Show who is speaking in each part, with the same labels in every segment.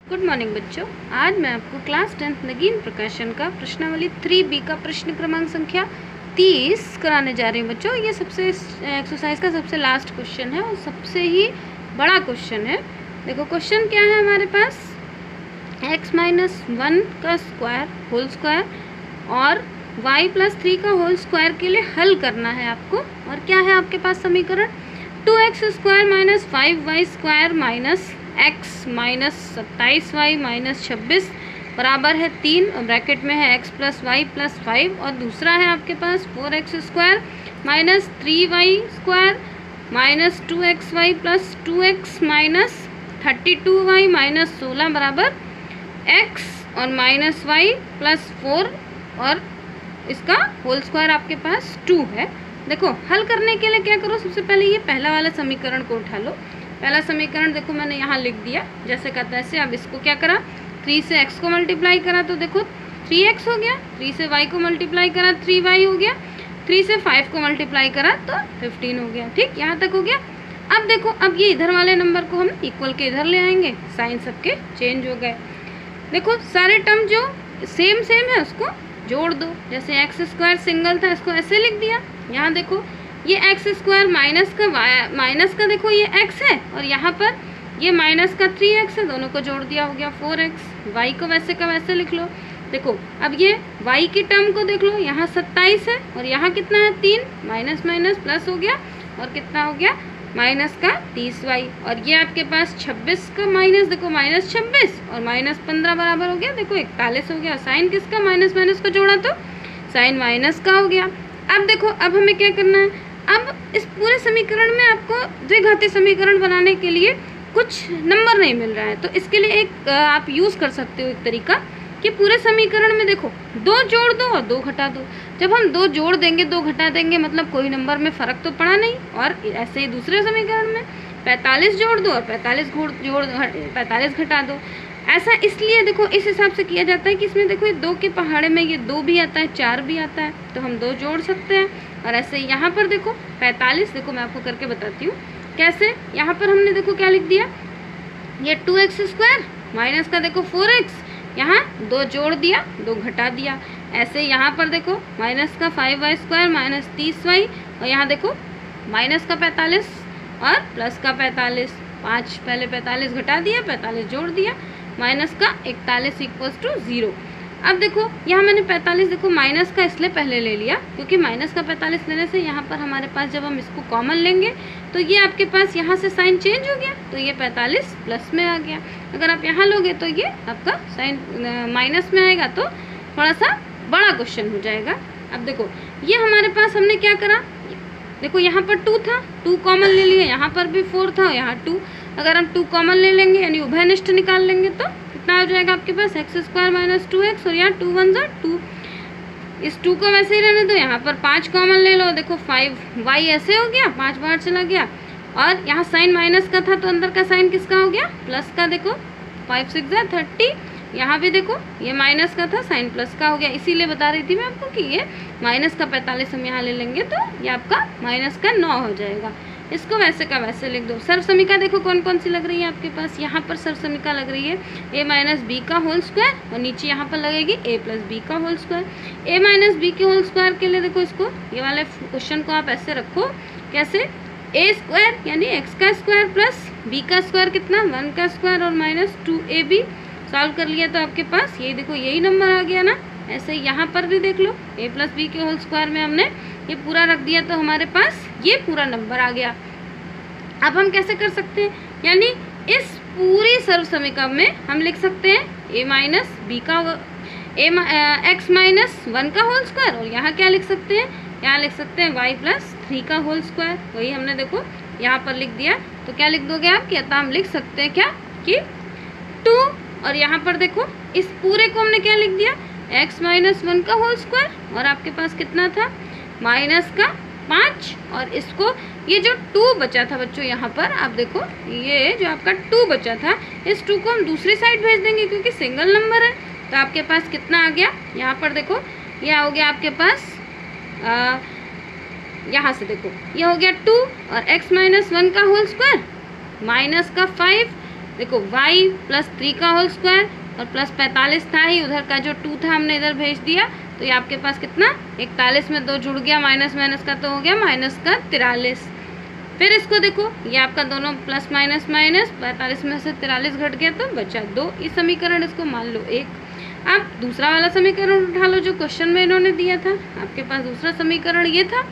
Speaker 1: Good morning बच्चों। आज मैं आपको क्लास 10th नगीन प्रकाशन का प्रश्नावली 3B का प्रश्न क्रमांक संख्या 30 कराने जा रही हूँ बच्चों। ये सबसे एक्सरसाइज का सबसे लास्ट क्वेश्चन है और सबसे ही बड़ा क्वेश्चन है। देखो क्वेश्चन क्या है हमारे पास, x-1 का स्क्वायर होल स्क्वायर और y+3 का होल स्क्वायर के लिए हल करना है आपको। और क्या है आपके पास समीकरण, 2x² - 5y² - x - 27y - 26 बराबर है 3 और ब्रैकेट में है x + y + 5। और दूसरा है आपके पास 4x² - 3y² - 2xy + 2x - 32y - 16 बराबर x और -y + 4 और इसका होल स्क्वायर आपके पास 2 है। देखो हल करने के लिए क्या करो, सबसे पहले ये पहला वाला समीकरण को उठा लो। पहला समीकरण देखो मैंने यहाँ लिख दिया जैसे का तैसे। अब इसको क्या करा, 3 से x को मल्टीप्लाई करा तो देखो 3x हो गया, 3 से y को मल्टीप्लाई करा 3y हो गया, 3 से 5 को मल्टीप्लाई करा तो 15 हो गया। ठीक, यहाँ तक हो गया। अब देखो अब ये इधर वाले नंबर को हम इक्वल के इधर ले आएंगे, साइन सबके चेंज हो गए। देखो सारे टर्म जो सेम है उसको जोड़ दो। जैसे x² सिंगल था इसको ऐसे लिख दिया। यहाँ देखो ये x² माइनस का देखो ये x है और यहाँ पर ये माइनस का 3x है, दोनों को जोड़ दिया हो गया 4x। y को वैसे का वैसे लिख लो। देखो अब ये y की टर्म को देख लो, यहाँ 27 है और यहाँ कितना है 3, माइनस माइनस प्लस हो गया और कितना हो गया माइनस का 30y। और ये आपके पास 26 का माइनस देखो -26 और -15 बराबर हो गया देखो 41 हो गया। साइन किसका, माइनस माइनस को जोड़ा तो साइन माइनस का हो गया। अब देखो अब हमें क्या करना है, अब इस पूरे समीकरण में आपको द्विघाती समीकरण बनाने के लिए कुछ नंबर नहीं मिल रहा है, तो इसके लिए एक आप यूज़ कर सकते हो एक तरीका कि पूरे समीकरण में देखो 2 जोड़ दो और 2 घटा दो। जब हम 2 जोड़ देंगे 2 घटा देंगे मतलब कोई नंबर में फ़र्क तो पड़ा नहीं। और ऐसे ही दूसरे समीकरण में 45 जोड़ दो और 45 घटा दो। ऐसा इसलिए देखो इस हिसाब से किया जाता है कि इसमें देखो ये 2 के पहाड़े में ये 2 भी आता है 4 भी आता है, तो हम 2 जोड़ सकते हैं। और ऐसे यहाँ पर देखो 45 देखो मैं आपको करके बताती हूँ कैसे। यहाँ पर हमने देखो क्या लिख दिया, ये 2x² माइनस का देखो 4x, यहाँ 2 जोड़ दिया 2 घटा दिया। ऐसे यहाँ पर देखो माइनस का 5y² - 30y और यहाँ देखो माइनस का 45 और प्लस का 45, 5 पहले 45 घटा दिया 45 जोड़ दिया, माइनस का 41 = 0। अब देखो यहाँ मैंने 45 देखो माइनस का इसलिए पहले ले लिया क्योंकि माइनस का 45 लेने से यहाँ पर हमारे पास जब हम इसको कॉमन लेंगे तो ये आपके पास यहाँ से साइन चेंज हो गया तो ये 45 प्लस में आ गया। अगर आप यहाँ लोगे तो ये आपका साइन माइनस में आएगा, तो थोड़ा सा बड़ा क्वेश्चन हो जाएगा। अब देखो ये हमारे पास हमने क्या करा, देखो यहाँ पर 2 था 2 कॉमन ले लिया, यहाँ पर भी 4 था यहाँ 2। अगर हम 2 कॉमन ले लेंगे यानी उभयनिष्ठ निकाल लेंगे तो कितना हो जाएगा आपके पास x² - 2x और यहाँ 2 1 2। इस 2 को वैसे ही रहने दो, यहाँ पर 5 कॉमन ले लो, देखो 5y ऐसे हो गया 5 बाहर चला गया। और यहाँ साइन माइनस का था तो अंदर का साइन किसका हो गया, प्लस का। देखो 5 6 30, यहाँ भी देखो ये माइनस का था साइन प्लस का हो गया। इसीलिए बता रही थी मैं आपको कि ये माइनस का 45 हम यहाँ ले लेंगे तो ये आपका माइनस का 9 हो जाएगा। इसको वैसे का वैसे लिख दो। सर्व समीका देखो कौन कौन सी लग रही है आपके पास, यहाँ पर सर्व समीका लग रही है a - b का होल स्क्वायर और नीचे यहाँ पर लगेगी a + b का होल स्क्वायर। a - b के होल स्क्वायर के लिए देखो इसको ये वाले क्वेश्चन को आप ऐसे रखो कैसे, a² यानी x का स्क्वायर प्लस b का स्क्वायर कितना 1 का स्क्वायर और -2ab। सॉल्व कर लिया तो आपके पास ये देखो यही नंबर आ गया ना। ऐसे यहाँ पर भी देख लो a + b के होल स्क्वायर में हमने ये पूरा रख दिया तो हमारे पास ये पूरा नंबर आ गया। अब हम कैसे कर सकते हैं, यानी इस पूरी सर्व समीकरण में हम लिख सकते हैं x - 1 का होल स्क्वायर और यहाँ क्या लिख सकते हैं, यहाँ लिख सकते हैं y + 3 का होल स्क्वायर। वही हमने देखो यहाँ पर लिख दिया। तो क्या लिख दोगे आप कि अतः हम लिख सकते हैं क्या कि 2 और यहाँ पर देखो इस पूरे को हमने क्या लिख दिया x - 1 का होल स्क्वायर और आपके पास कितना था माइनस का 5 और इसको ये जो 2 बचा था बच्चों यहाँ पर आप देखो ये जो आपका 2 बचा था इस 2 को हम दूसरी साइड भेज देंगे क्योंकि सिंगल नंबर है। तो आपके पास कितना आ गया, यहाँ पर देखो ये हो गया आपके पास यहाँ से देखो ये हो गया 2 और x - 1 का होल स्क्वायर माइनस का 5 देखो y प्लस 3 का होल स्क्वायर और प्लस 45 था ही, उधर का जो 2 था हमने इधर भेज दिया, तो ये आपके पास कितना 41 में 2 जुड़ गया, माइनस माइनस का तो हो गया माइनस का 43। फिर इसको देखो, ये आपका दोनों प्लस माइनस माइनस, 45 में से 43 घट गया तो बचा 2। इस समीकरण इसको मान लो 1। अब दूसरा वाला समीकरण उठा लो जो क्वेश्चन में इन्होंने दिया था, आपके पास दूसरा समीकरण ये था।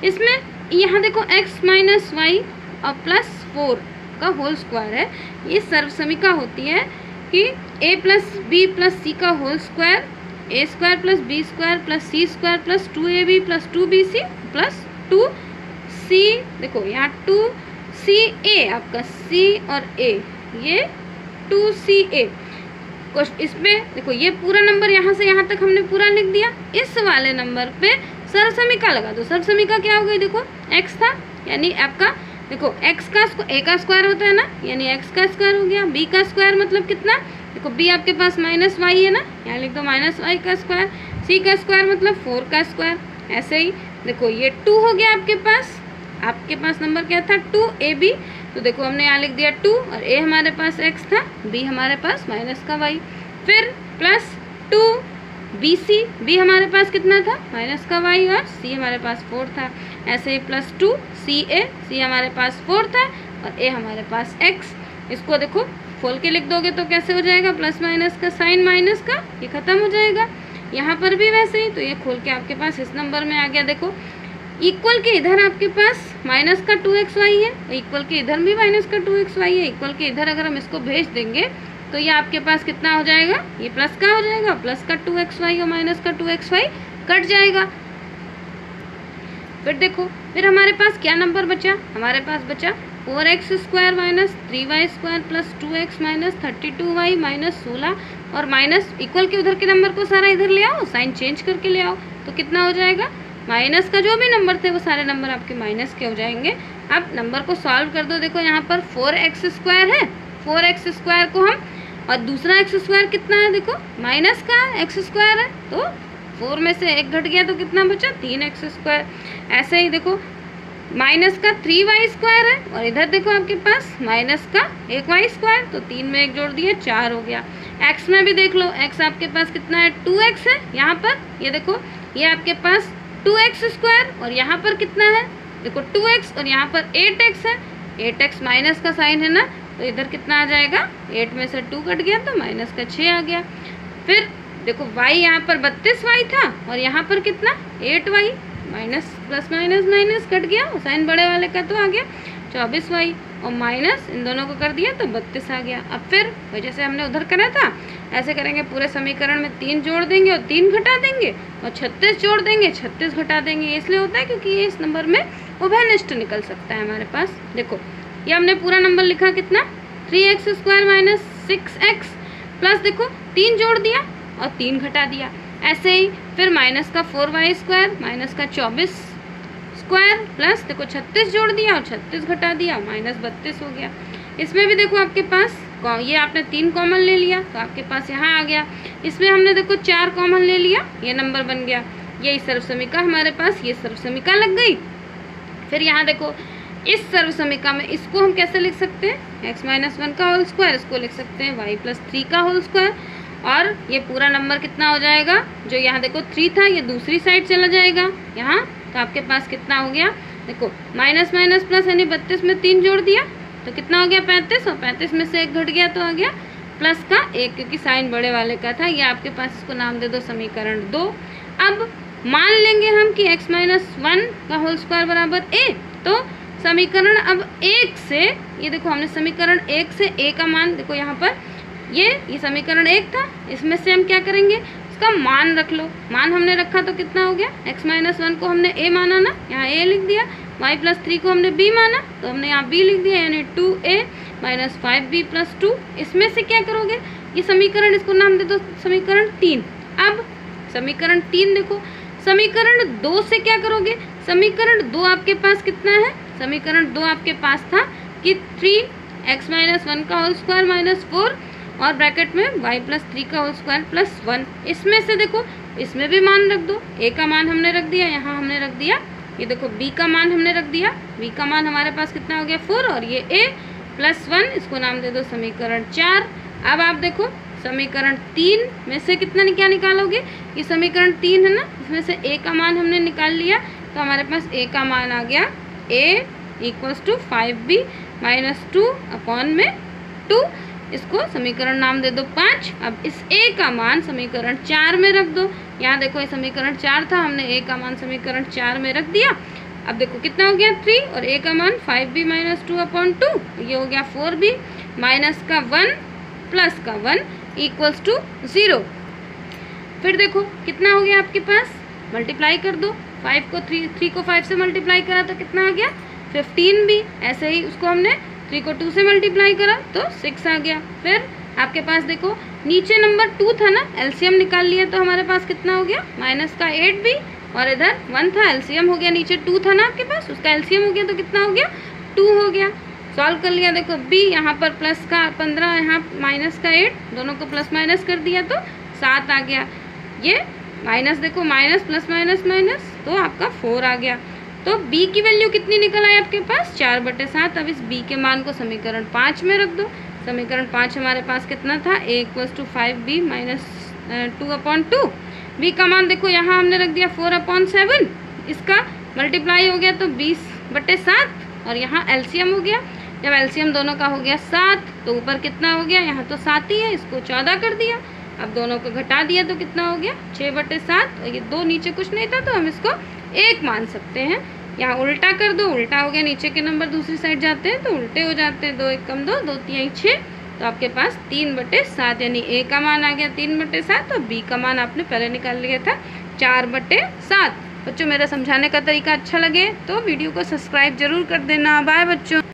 Speaker 1: इसमें यहाँ देखो x माइनस वाई और प्लस 4 का होल स्क्वायर है। ये सर्वसमीका होती है कि a plus B plus C का whole square, a square plus B square plus C square plus 2ab plus 2bc plus 2c, देखो यहाँ 2ca, आपका c और a, ये 2ca। इसमें देखो ये पूरा नंबर यहाँ से यहाँ तक हमने पूरा लिख दिया। इस वाले नंबर पे सर्वसमीका लगा दो। सर्वसमीका क्या हो गई, देखो x था, यानी आपका देखो x का a का स्क्वायर होता है ना, यानी x का स्क्वायर हो गया। b का स्क्वायर मतलब कितना, देखो b आपके पास माइनस वाई है ना, यहाँ लिख दो माइनस वाई का स्क्वायर। c का स्क्वायर मतलब 4 का स्क्वायर। ऐसे ही देखो ये 2 हो गया आपके पास नंबर क्या था 2ab, तो देखो हमने यहाँ लिख दिया 2 और a हमारे पास x था, b हमारे पास माइनस का y। फिर प्लस 2bc, b हमारे पास कितना था माइनस का y और c हमारे पास 4 था। ऐसे ही प्लस 2ca, c हमारे पास 4 था और a हमारे पास x। इसको देखो खोल के लिख दोगे तो कैसे हो जाएगा, प्लस माइनस का साइन माइनस का ये खत्म हो जाएगा। यहाँ पर भी वैसे ही, तो ये खोल के आपके पास इस नंबर में आ गया। देखो इक्वल के इधर आपके पास माइनस का 2xy है, इक्वल के इधर भी माइनस का 2xy है। इक्वल के इधर अगर हम इसको भेज देंगे तो ये आपके पास कितना हो जाएगा, ये प्लस का हो जाएगा, प्लस का 2xy और माइनस का 2xy कट जाएगा। फिर देखो फिर हमारे पास क्या नंबर बचा, हमारे पास बचा 4x square minus 3y square plus 2x minus 32y minus 16 और माइनस इक्वल के उधर के नंबर को सारा इधर ले आओ, साइन चेंज करके ले आओ, तो कितना हो जाएगा, माइनस का जो भी नंबर थे वो सारे नंबर आपके माइनस के हो जाएंगे। अब नंबर को सॉल्व कर दो। देखो यहाँ पर 4x स्क्वायर है, 4x स्क्वायर को हम, और दूसरा x स्क्वायर कितना है, देखो माइनस का x स्क्वायर है, तो 4 में से 1 घट गया तो कितना बचा 3x स्क्वायर। ऐसे ही देखो माइनस का 3y स्क्वायर है और इधर देखो आपके पास माइनस का 1y स्क्वायर, तो 3 में 1 जोड़ दिया 4 हो गया। x में भी देख लो, x आपके पास कितना है 2x है, यहाँ पर ये देखो ये आपके पास 2x स्क्वायर और यहाँ पर कितना है, देखो 2x और यहाँ पर 8x है, 8x माइनस का साइन है ना, तो इधर कितना आ जाएगा, 8 में से 2 कट गया तो माइनस का 6 आ गया। फिर देखो y यहाँ पर 32y था और यहाँ पर कितना 8y, minus plus minus minus cut गया, साइन बड़े वाले का तो आ गया 24y और माइनस इन दोनों को कर दिया तो 32 आ गया। अब फिर जैसे हमने उधर करा था ऐसे करेंगे, पूरे समीकरण में 3 जोड़ देंगे और 3 घटा देंगे और 36 जोड़ देंगे 36 घटा देंगे। इसलिए होता है क्योंकि ये इस नंबर में उभयनिष्ठ निकल सकता है हमारे पास। देखो ये हमने पूरा नंबर लिखा कितना 3x square minus 6x plus देखो 3 जोड़ दिया और 3 घटा दिया। ऐसे ही फिर माइनस का 4y स्क्वायर माइनस का 24 स्क्वायर प्लस देखो 36 जोड़ दिया और 36 घटा दिया, माइनस 32 हो गया। इसमें भी देखो आपके पास ये आपने 3 कॉमन ले लिया तो आपके पास यहाँ आ गया। इसमें हमने देखो 4 कॉमन ले लिया, ये नंबर बन गया। यही सर्वसमीका हमारे पास, ये सर्वसमीका लग गई। फिर यहाँ देखो इस सर्वसमीका में इसको हम कैसे लिख सकते हैं, x माइनस 1 का होल स्क्वायर, इसको लिख सकते हैं y प्लस 3 का होल स्क्वायर। और ये पूरा नंबर कितना हो जाएगा, जो यहाँ देखो 3 था ये दूसरी साइड चला जाएगा यहाँ, तो आपके पास कितना हो गया, देखो माइनस माइनस प्लस यानी 32 में 3 जोड़ दिया तो कितना हो गया 35 और 35 में से 1 घट गया तो आ गया प्लस का 1, क्योंकि साइन बड़े वाले का था। ये आपके पास, इसको नाम दे दो समीकरण 2। अब मान लेंगे हम कि x माइनस 1 का होल स्क्वायर बराबर a, तो समीकरण अब 1 से, ये देखो हमने समीकरण 1 से a का मान, देखो यहाँ पर ये समीकरण 1 था, इसमें से हम क्या करेंगे, इसका मान रख लो। मान हमने रखा तो कितना हो गया, x माइनस 1 को हमने a माना ना, यहाँ a लिख दिया, y प्लस 3 को हमने b माना तो हमने यहाँ b लिख दिया, यानी 2a माइनस 5b प्लस 2। इसमें से क्या करोगे, ये समीकरण, इसको नाम दे दो समीकरण 3। अब समीकरण 3 देखो, समीकरण 2 से क्या करोगे, समीकरण 2 आपके पास कितना है, समीकरण 2 आपके पास था कि 3x माइनस 1 का होल स्क्वायर माइनस 4 और ब्रैकेट में y प्लस 3 का होल स्क्वायर प्लस 1। इसमें से देखो इसमें भी मान रख दो, a का मान हमने रख दिया, यहाँ हमने रख दिया, ये देखो b का मान हमने रख दिया, b का मान हमारे पास कितना हो गया 4 और ये a +1, इसको नाम दे दो समीकरण 4। अब आप देखो समीकरण 3 में से कितना क्या निकालोगे, ये समीकरण 3 है ना, इसमें से a का मान हमने निकाल लिया, तो हमारे पास a का मान आ गया a = 5b - 2/2। इसको समीकरण नाम दे दो 5। अब इस a का मान समीकरण 4 में रख दो। यहाँ देखो ये समीकरण 4 था, हमने a का मान समीकरण 4 में रख दिया। अब देखो कितना हो गया 3 और a का मान 5b - 2/2, ये हो गया 4b -1 +1 = 0। फिर देखो कितना हो गया आपके पास, मल्टीप्लाई कर दो। 3 को 5 से मल्टीप्लाई करा तो कितना आ गया 15b। ऐसे ही उसको हमने 3 को 2 से मल्टीप्लाई करा तो 6 आ गया। फिर आपके पास देखो नीचे नंबर 2 था ना, एलसीएम निकाल लिया तो हमारे पास कितना हो गया -8b, और इधर 1 था, एलसीएम हो गया, नीचे 2 था ना आपके पास, उसका एलसीएम हो गया तो कितना हो गया 2 हो गया। सॉल्व कर लिया, देखो b यहाँ पर प्लस का 15, यहाँ माइनस का 8, दोनों को प्लस माइनस कर दिया तो 7 आ गया। ये माइनस देखो माइनस प्लस माइनस माइनस तो आपका 4 आ गया। तो b की वैल्यू कितनी निकल आई आपके पास 4/7। अब इस b के मान को समीकरण 5 में रख दो। समीकरण 5 हमारे पास कितना था, a = 5b - 2/2। b का मान देखो यहाँ हमने रख दिया 4/7, इसका मल्टीप्लाई हो गया तो 20/7, और यहाँ एलसीएम हो गया। जब एलसीएम दोनों का हो गया 7 तो ऊपर कितना हो गया, यहाँ तो 7 ही है, इसको 14 कर दिया। अब दोनों को घटा दिया तो कितना हो गया 6/7, और ये 2 नीचे कुछ नहीं था तो हम इसको 1 मान सकते हैं। यहाँ उल्टा कर दो, उल्टा हो गया, नीचे के नंबर दूसरी साइड जाते हैं तो उल्टे हो जाते हैं, 2 1 कम 2, 2 3 6, तो आपके पास 3/7, यानी a का मान आ गया 3/7 और b का मान आपने पहले निकाल लिया था 4/7। बच्चों मेरा समझाने का तरीका अच्छा लगे तो वीडियो को सब्सक्राइब जरूर कर देना। बाय बच्चों।